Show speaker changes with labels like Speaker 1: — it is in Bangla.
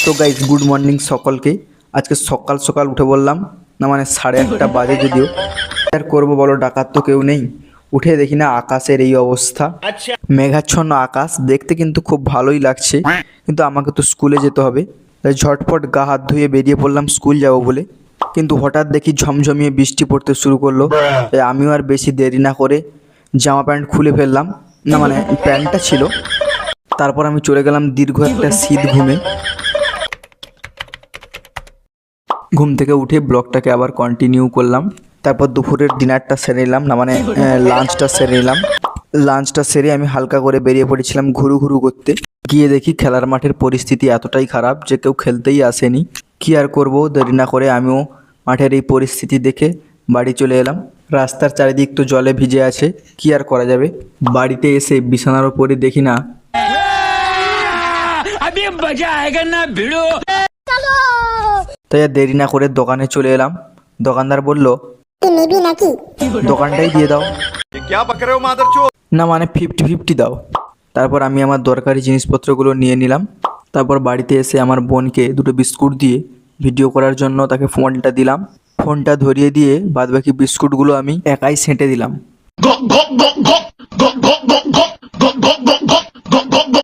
Speaker 1: তো গাইস গুড মর্নিং সকলকে। আজকে সকাল সকাল উঠে বললাম না, মানে 1:30 বাজে, যদিও আর করবো বলো, ডাকাত তো কেউ নেই। উঠে দেখি না আকাশের এই অবস্থা, মেঘাচ্ছন্ন আকাশ, দেখতে কিন্তু খুব ভালোই লাগছে, কিন্তু আমাকে তো স্কুলে যেতে হবে। তাই ঝটপট গা হাত ধুয়ে বেরিয়ে পড়লাম স্কুল যাব বলে। কিন্তু হঠাৎ দেখি ঝমঝমিয়ে বৃষ্টি পড়তে শুরু করলো। তাই আমিও আর বেশি দেরি না করে জামা প্যান্ট খুলে ফেললাম, না মানে প্যান্টটা ছিল। তারপর আমি চলে গেলাম দীর্ঘ একটা শীত ঘুমে। ঘুম থেকে উঠে ব্লগটাকে আবার কন্টিনিউ করলাম। তারপর দুপুরের ডিনারটা সেরে নিলাম, না মানে লাঞ্চটা সেরে নিলাম। লাঞ্চটা সেরে আমি হালকা করে বেরিয়ে পড়েছিলাম ঘুরু ঘুরু করতে। গিয়ে দেখি খেলার মাঠের পরিস্থিতি এতটাই খারাপ যে কেউ খেলতেই আসেনি। কি আর করব, দেরি না করে আমিও মাঠের এই পরিস্থিতি দেখে বাড়ি চলে এলাম। রাস্তার চারিদিক তো জলে ভিজে আছে, কি আর করা যাবে। বাড়িতে এসে বিছানার উপরে দেখি না তাই আর দেরি না করে দোকানে চলে এলাম। দোকানদার বলল, দোকানটাই দিয়ে দাও, না মানে 50-50 দাও। তারপর আমি আমার দরকারি জিনিসপত্রগুলো নিয়ে নিলাম। তারপর বাড়িতে এসে আমার বোনকে দুটো বিস্কুট দিয়ে ভিডিও করার জন্য তাকে ফোনটা দিলাম। ফোনটা ধরিয়ে দিয়ে বাদবাকি বিস্কুটগুলো আমি একাই সেঁটে দিলাম।